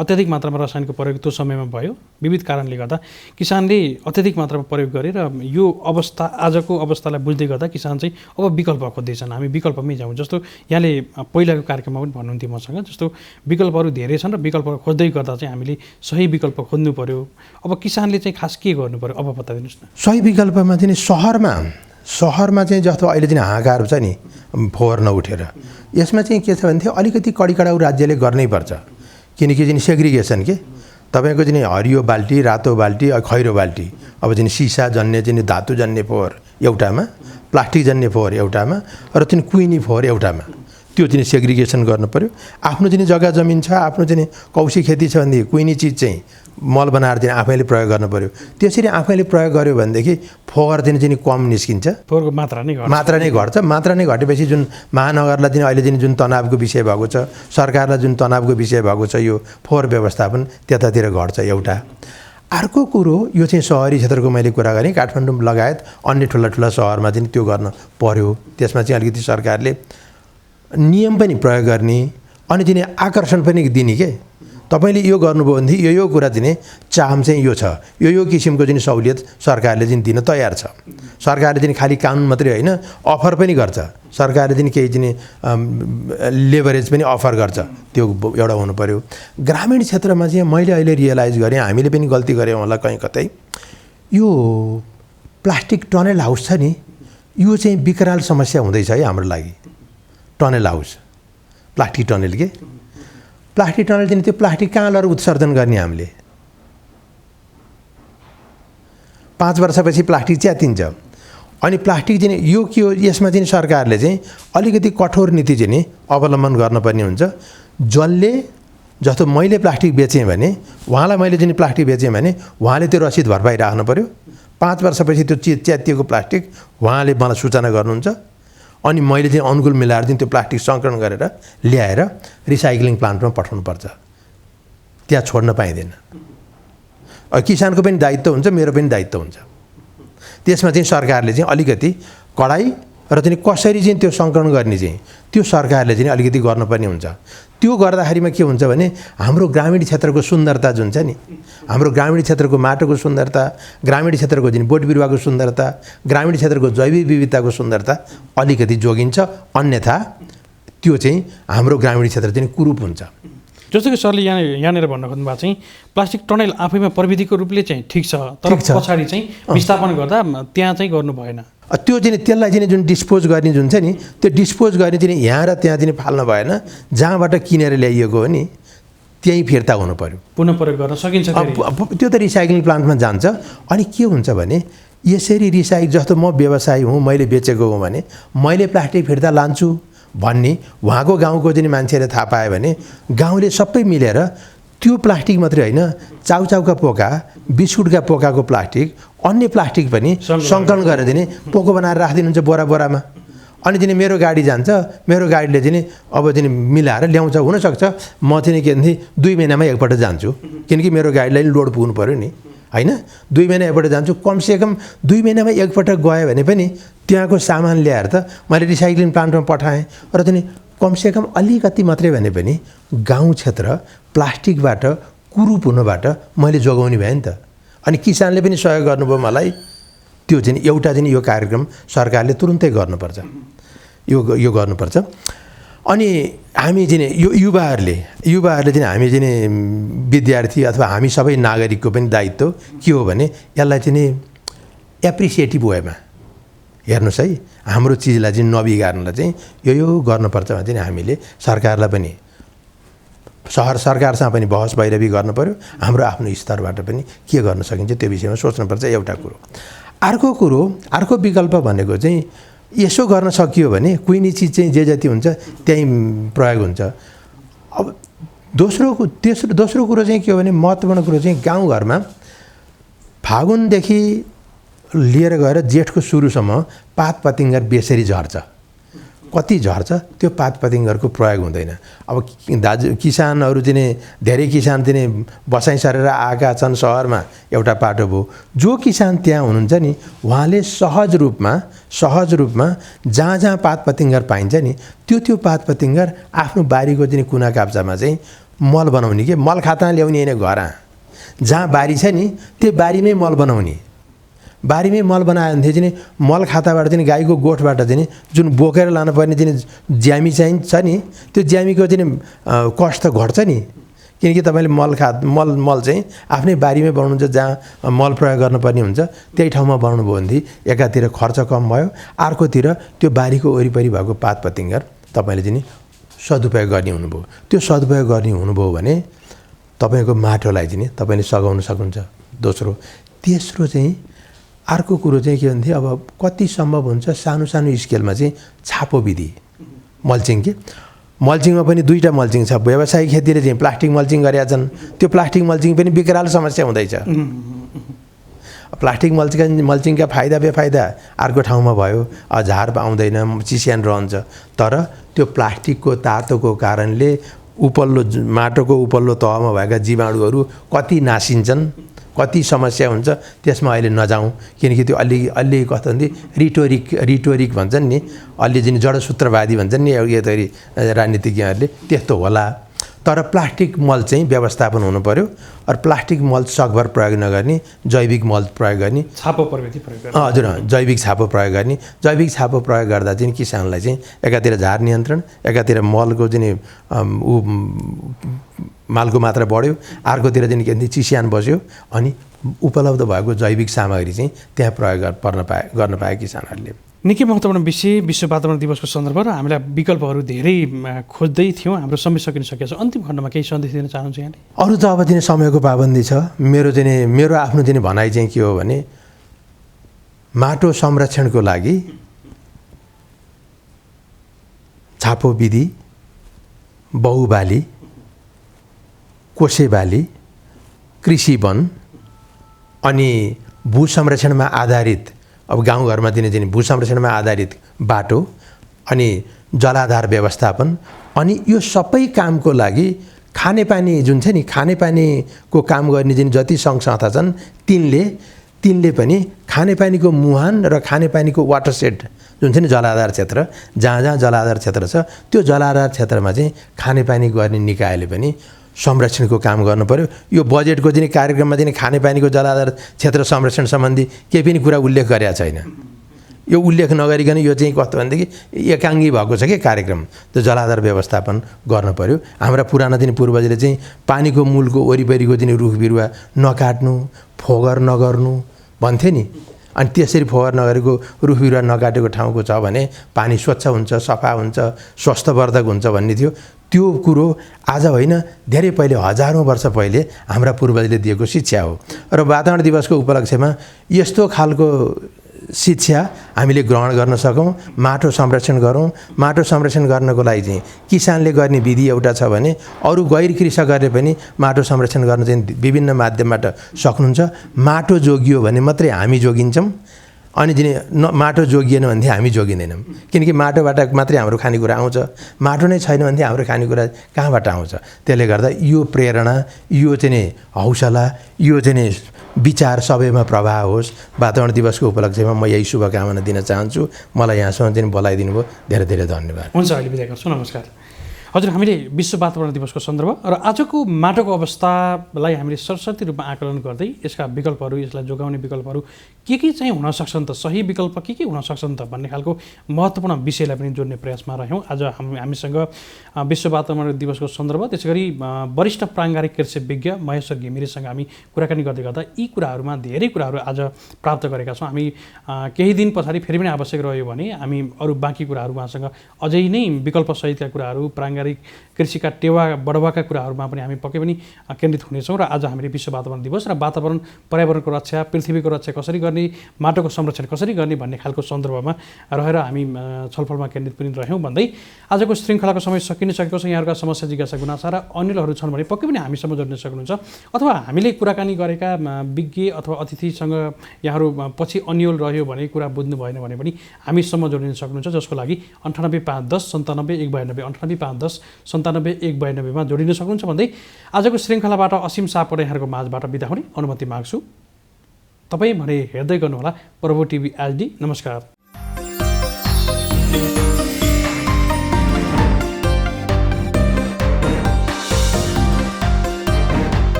अत्याधिक मात्रामा रसायनको प्रयोग त्यो समयमा भयो, विविध कारणले गर्दा किसानले अत्याधिक मात्रामा प्रयोग गरे र यो अवस्था आजको अवस्थालाई बुझ्दै गर्दा किसान चाहिँ अब विकल्प खोज्दैछन्। हामी विकल्पमै जाउँ, जस्तो यहाँले पहिलाको कार्यक्रममा पनि भन्नुहुन्थ्यो मसँग, जस्तो विकल्पहरू धेरै छन् र विकल्पहरू खोज्दै गर्दा चाहिँ हामीले सही विकल्प खोज्नु पर्यो। अब किसानले चाहिँ खास के गर्नु पर्यो अब बताइदिनुहोस् न। सही विकल्पमा चाहिँ सहरमा चाहिँ जस्तो अहिले चाहिँ हाहाकार छ नि, फोहोर नउठेर, यसमा चाहिँ के छ भने अलिकति कडाउ राज्यले गर्नै पर्छ। किनकि चाहिँ सेग्रिगेसन के तपाईँको चाहिँ हरियो बाल्टी, रातो बाल्टी, खैरो बाल्टी, अब चाहिँ सिसा जन्य चाहिँ धातु जन्य फोहोर एउटामा, प्लास्टिक जन्य फोहोर एउटामा र चाहिँ कुइनी फोहोर एउटामा, त्यो चाहिँ सेग्रिगेसन गर्नु पर्यो। आफ्नो चाहिँ जग्गा जमिन छ, आफ्नो चाहिँ कौशी खेती छ भनेदेखि कुइनी चिज चाहिँ मल बनाएर चाहिँ आफैले प्रयोग गर्नु पर्यो। त्यसरी आफैले प्रयोग गर्यो भनेदेखि फोहोर चाहिँ कम निस्किन्छ, फोहोरको मात्रा नै घट्छ। मात्रा नै घटेपछि जुन महानगरलाई चाहिँ अहिले चाहिँ जुन तनावको विषय भएको छ, सरकारलाई जुन तनावको विषय भएको छ, यो फोहोर व्यवस्थापन त्यतातिर घट्छ एउटा। अर्को कुरो यो चाहिँ सहरी क्षेत्रको मैले कुरा गरेँ, काठमाडौँ लगायत अन्य ठुला ठुला सहरमा चाहिँ त्यो गर्न पर्यो। त्यसमा चाहिँ अलिकति सरकारले नियम पनि प्रयोग गर्ने अनि चाहिँ आकर्षण पनि दिने के तपाईँले यो गर्नुभयो भनेदेखि यो कुरा चाहिँ चाहम चाहिँ यो छ, यो किसिमको चाहिँ सहुलियत सरकारले चाहिँ दिन तयार छ। सरकारले चाहिँ खालि कानुन मात्रै होइन अफर पनि गर्छ, सरकारले चाहिँ केही चाहिँ लेभरेज पनि अफर गर्छ, त्यो एउटा हुनु पर्यो। ग्रामीण क्षेत्रमा चाहिँ मैले अहिले रियलाइज गरेँ, हामीले पनि गल्ती गऱ्यौँ होला कहीँ कतै, यो प्लास्टिक टनेल हाउस छ नि, यो चाहिँ विकराल समस्या हुँदैछ है हाम्रो लागि। टनेल हाउस प्लास्टिक टनेल के प्लास्टिक टनल चाहिँ त्यो प्लास्टिक कहाँ लगेर उत्सर्जन गर्ने हामीले? 5 वर्षपछि प्लास्टिक च्यातिन्छ। अनि प्लास्टिक चाहिँ यो के हो, यसमा चाहिँ सरकारले चाहिँ अलिकति कठोर नीति चाहिँ नि अवलम्बन गर्नुपर्ने हुन्छ। जसले जस्तो मैले प्लास्टिक बेचेँ भने उहाँलाई मैले चाहिँ प्लास्टिक बेचेँ भने उहाँले त्यो रसिद भरपाई राख्नु पर्यो। 5 वर्षपछि त्यो च्यातिएको प्लास्टिक उहाँले मलाई सूचना गर्नुहुन्छ अनि मैले चाहिँ अनुकूल मिलाएर चाहिँ त्यो प्लास्टिक सङ्कलन गरेर ल्याएर रिसाइक्लिङ प्लान्टमा पठाउनुपर्छ, त्यहाँ छोड्न पाइँदैन। किसानको पनि दायित्व हुन्छ, मेरो पनि दायित्व हुन्छ। त्यसमा चाहिँ सरकारले चाहिँ अलिकति कडाइ र चाहिँ कसरी चाहिँ त्यो सङ्कलन गर्ने चाहिँ त्यो सरकारले चाहिँ अलिकति गर्नुपर्ने हुन्छ। त्यो गर्दाखेरिमा के हुन्छ भने हाम्रो ग्रामीण क्षेत्रको सुन्दरता जुन छ नि, हाम्रो ग्रामीण क्षेत्रको माटोको सुन्दरता, ग्रामीण क्षेत्रको जुन बोट बिरुवाको सुन्दरता, ग्रामीण क्षेत्रको जैविक विविधताको सुन्दरता अलिकति जोगिन्छ। अन्यथा त्यो चाहिँ हाम्रो ग्रामीण क्षेत्र चाहिँ कुरूप हुन्छ। जस्तो कि सरले यहाँनिर भन्न खोज्नुभएको चाहिँ प्लास्टिक टनेल आफैमा प्रविधिको रूपले चाहिँ ठिक छ, तर पछाडि चाहिँ विस्थापन गर्दा त्यहाँ चाहिँ गर्नु भएन। त्यो चाहिँ त्यसलाई चाहिँ जुन डिस्पोज गर्ने जुन छ नि, त्यो डिस्पोज गर्ने चाहिँ यहाँ र त्यहाँ चाहिँ फाल्नु भएन। जहाँबाट किनेर ल्याइएको हो नि त्यहीँ फिर्ता हुनु पर्यो, पुनः प्रयोग गर्न सकिन्छ। त्यो त रिसाइक्लिङ प्लान्टमा जान्छ। अनि के हुन्छ भने यसरी जस्तो म व्यवसायी हुँ, मैले बेचेको हुँ भने मैले प्लास्टिक फिर्ता लान्छु भन्ने उहाँको गाउँको चाहिँ मान्छेले थाहा पायो भने गाउँले सबै मिलेर त्यो प्लास्टिक मात्रै होइन, चाउचाउका पोका, बिस्कुटका पोकाको प्लास्टिक, अन्य प्लास्टिक पनि सङ्कलन गरेर दिने पोको बनाएर राखिदिनुहुन्छ बोरामा। अनि चाहिँ मेरो गाडी जान्छ, मेरो गाडीले चाहिँ अब चाहिँ मिलाएर ल्याउँछ। हुनसक्छ म चाहिँ के भन्थे 2 महिनामा एकपल्ट जान्छु, किनकि मेरो गाडीलाई लोड पुग्नु पऱ्यो नि, होइन? 2 महिना एकपल्ट जान्छु, कमसेकम 2 महिनामा एकपल्ट गयो भने पनि त्यहाँको सामान ल्याएर त मैले रिसाइक्लिङ प्लान्टमा पठाएँ र चाहिँ कमसेकम अलिकति मात्रै भने पनि गाउँ क्षेत्र प्लास्टिकबाट कुरूप हुनबाट मैले जोगाउने भएँ नि त। अनि किसानले पनि सहयोग गर्नुभयो मलाई। त्यो चाहिँ एउटा चाहिँ यो कार्यक्रम सरकारले तुरुन्तै गर्नुपर्छ, यो गर्नुपर्छ। अनि हामी चाहिँ यो युवाहरूले चाहिँ हामी चाहिँ विद्यार्थी अथवा हामी सबै नागरिकको पनि दायित्व के हो भने यसलाई चाहिँ एप्रिसिएटिभ वेमा हेर्नुहोस् है, हाम्रो चिजलाई चाहिँ नबिगार्नलाई चाहिँ यो गर्नुपर्छ भने चाहिँ हामीले सरकारलाई पनि सरकारसँग पनि बहस भैरवी गर्नु पर्यो। हाम्रो आफ्नो स्तरबाट पनि के गर्न सकिन्छ त्यो विषयमा सोच्नुपर्छ, एउटा कुरो। अर्को विकल्प भनेको चाहिँ यसो गर्न सकियो भने कुनै चिज चाहिँ जे जति हुन्छ त्यही प्रयोग हुन्छ। अब दोस्रो कुरो चाहिँ के हो भने महत्त्वपूर्ण कुरो चाहिँ गाउँघरमा फागुनदेखि लिएर गएर जेठको सुरुसम्म पातपतिङ्गर बेसरी झर्छ। कति झर्छ त्यो पातपतिङ्गरको प्रयोग हुँदैन। अब किसानहरू चाहिँ धेरै किसान चाहिँ बसाइँ सरेर आएका छन् सहरमा, एउटा पाटो भयो। जो किसान त्यहाँ हुनुहुन्छ नि उहाँले सहज रूपमा जहाँ पातपतिङ्गर पाइन्छ नि त्यो पातपतिङ्गर आफ्नो बारीको चाहिँ कुना काप्चामा चाहिँ मल बनाउने के मल खातामा ल्याउने होइन, घर जहाँ बारी छ नि त्यो बारीमै मल बनाउने। बारीमै मल बनायो भने चाहिँ मल खाताबाट चाहिँ गाईको गोठबाट चाहिँ जुन बोकेर लानुपर्ने चाहिँ ज्यामी चाहिन्छ नि त्यो ज्यामीको चाहिँ कस्ट घट्छ नि, किनकि तपाईँले मल चाहिँ आफ्नै बारीमै बनाउनुहुन्छ, जहाँ मल प्रयोग गर्नुपर्ने हुन्छ त्यही ठाउँमा बनाउनु भयो भनेदेखि एकातिर खर्च कम भयो, अर्कोतिर त्यो बारीको वरिपरि भएको पातपतिङ्गर तपाईँले चाहिँ सदुपयोग गर्ने हुनुभयो। त्यो सदुपयोग गर्ने हुनुभयो भने तपाईँको माटोलाई चाहिँ तपाईँले सघाउन सक्नुहुन्छ। तेस्रो चाहिँ अर्को कुरो चाहिँ के भन्थे, अब कति सम्भव हुन्छ सानो स्केलमा चाहिँ छापो विधि मल्चिङमा पनि 2टा मल्चिङ छ। व्यावसायिक खेतीले चाहिँ प्लास्टिक मल्चिङ गरेका छन्, त्यो प्लास्टिक मल्चिङ पनि विकराल समस्या हुँदैछ। प्लास्टिक मल्चिङका फाइदा बेफाइदा अर्को ठाउँमा भयो, झार आउँदैन, चिस्यान रहन्छ, तर त्यो प्लास्टिकको तातोको कारणले माटोको उपल्लो तहमा भएका जीवाणुहरू कति नासिन्छन् कति समस्या हुन्छ त्यसमा अहिले नजाउँ, किनकि त्यो अलि कस्तो भने रिटोरिक भन्छन् नि, अलि जुन जडसूत्रवादी भन्छन् नि यतरी राजनीतिज्ञहरूले, त्यस्तो होला। तर प्लास्टिक मल चाहिँ व्यवस्थापन हुनु पर्यो। और प्लास्टिक मल सकभर प्रयोग नगर्ने, जैविक मल प्रयोग गर्ने, छापो प्रविधि प्रयोग गर्ने। हजुर, जैविक छापो प्रयोग गर्ने। जैविक छापो प्रयोग गर्दा चाहिँ किसानलाई चाहिँ एकातिर झार नियन्त्रण, एकातिर मलको चाहिँ मालको मात्रा बढ्यो, अर्कोतिर चाहिँ के भन्छ चिस्यान बस्यो, अनि उपलब्ध भएको जैविक सामग्री चाहिँ त्यहाँ प्रयोग गर्न पाए किसानहरूले। निकै महत्त्वपूर्ण विषय विश्व वातावरण दिवसको सन्दर्भ र हामीलाई विकल्पहरू धेरै खोज्दै थियौँ। हाम्रो समय सकिसकेको छ। अन्तिम खण्डमा केही सन्देश दिन चाहनुहुन्छ यहाँले? अरू त अब चाहिँ समयको पाबन्दी छ। मेरो आफ्नो चाहिँ भनाइ चाहिँ के हो भने माटो संरक्षणको लागि छापो विधि, बहुबाली, कोसेबाली, कृषि वन अनि भू संरक्षणमा आधारित, अब गाउँघरमा दिने भू संरक्षणमा आधारित बाटो अनि जलाधार व्यवस्थापन, अनि यो सबै कामको लागि खानेपानी जुन छ नि, खानेपानीको काम गर्ने जुन जति सङ्घ संस्था छन् तिनले पनि खानेपानीको मुहान र खानेपानीको वाटरसेड जुन छ नि जलाधार क्षेत्र, जहाँ जलाधार क्षेत्र छ त्यो जलाधार क्षेत्रमा चाहिँ खानेपानी गर्ने निकायले पनि संरक्षणको काम गर्नु पर्यो। यो बजेटको चाहिँ कार्यक्रममा चाहिँ खानेपानीको जलाधार क्षेत्र संरक्षण सम्बन्धी केही पनि कुरा उल्लेख गरेका छैन। यो उल्लेख नगरिकन यो चाहिँ कस्तो भनेदेखि एकाङ्गी भएको छ कि कार्यक्रम। त्यो जलाधार व्यवस्थापन गर्नु पर्यो। हाम्रा पुराना चाहिँ पूर्वजले चाहिँ पानीको मूलको वरिपरिको चाहिँ रुख बिरुवा नकाट्नु, फोहोर नगर्नु भन्थे नि। अनि त्यसरी फोहोर नगरेको रुख बिरुवा नकाटेको ठाउँको छ भने पानी स्वच्छ हुन्छ, सफा हुन्छ, स्वास्थ्यवर्धक हुन्छ भन्ने थियो। त्यो कुरो आज होइन, धेरै पहिले, हजारौँ वर्ष पहिले हाम्रा पूर्वजले दिएको शिक्षा हो। र वातावरण दिवसको उपलक्ष्यमा यस्तो खालको शिक्षा हामीले ग्रहण गर्न सकौँ, माटो संरक्षण गरौँ। माटो संरक्षण गर्नको लागि चाहिँ किसानले गर्ने विधि एउटा छ भने अरू गैर कृषकहरूले पनि माटो संरक्षण गर्न चाहिँ विभिन्न माध्यमबाट सक्नुहुन्छ। माटो जोगियो भने मात्रै हामी जोगिन्छौँ, अनि माटो जोगिएन भने हामी जोगिँदैनौँ। किनकि माटोबाट मात्रै हाम्रो खानेकुरा आउँछ। माटो नै छैन भने हाम्रो खानेकुरा कहाँबाट आउँछ? त्यसले गर्दा यो प्रेरणा, यो चाहिँ हौसला, यो चाहिँ विचार सबैमा प्रभाव होस्। वातावरण दिवसको उपलक्ष्यमा म यही शुभकामना दिन चाहन्छु। मलाई यहाँसम्म चाहिँ बोलाइदिनु भयो, धेरै धेरै धन्यवाद। हुन्छ, अहिले बिदा गर्छु। नमस्कार। हजुर, हामीले विश्व वातावरण दिवसको सन्दर्भ र आजको माटोको अवस्थालाई हामीले सरस्वती रूपमा आकलन गर्दै यसका विकल्पहरू, यसलाई जोगाउने विकल्पहरू के चाहिँ हुन सक्छन् त, सही विकल्प के हुन सक्छन् त भन्ने खालको महत्त्वपूर्ण विषयलाई पनि जोड्ने प्रयासमा रह्यौँ। आज हामीसँग विश्व वातावरण दिवसको सन्दर्भ, त्यसै गरी वरिष्ठ प्राङ्गारिक कृषिविज्ञ महेश्वर घिमिरेसँग हामी कुराकानी गर्दै गर्दा यी कुराहरूमा धेरै कुराहरू आज प्राप्त गरेका छौँ। हामी केही दिन पछाडि फेरि पनि आवश्यक रह्यो भने हामी अरू बाँकी कुराहरू उहाँसँग अझै नै विकल्पसहितका कुराहरू, प्राङ्गारिक कृषिका टेवा बढुवाका कुराहरूमा पनि हामी पक्कै पनि केन्द्रित हुनेछौँ। र आज हामीले विश्व वातावरण दिवस र वातावरण, पर्यावरणको रक्षा, पृथ्वीको रक्षा कसरी गर्ने, माटोको संरक्षण कसरी गर्ने भन्ने खालको सन्दर्भमा रहेर हामी छलफलमा केन्द्रित पनि रह्यौँ भन्दै आजको श्रृङ्खलाको समय सकिसकेको छ। यहाँहरूका समस्या, जिज्ञासा, गुनासा र अन्यलहरू छन् भने पक्कै पनि हामीसँग जोड्न सक्नुहुन्छ, अथवा हामीले कुराकानी गरेका विज्ञ अथवा अतिथिसँग यहाँहरू पछि अन्यल रह्यो भने, कुरा बुझ्नु भएन भने पनि हामीसँग जोडिन सक्नुहुन्छ, जसको लागि 985110 97 192 985110 97 192 मा जोडिन सक्नुहुन्छ भन्दै आजको श्रृङ्खलाबाट असीम सापकोटा यहाँहरूको माझबाट बिदा हुने अनुमति माग्छु। तपाईँ भने हेर्दै गर्नुहोला प्रभु टिभी एचडी। नमस्कार।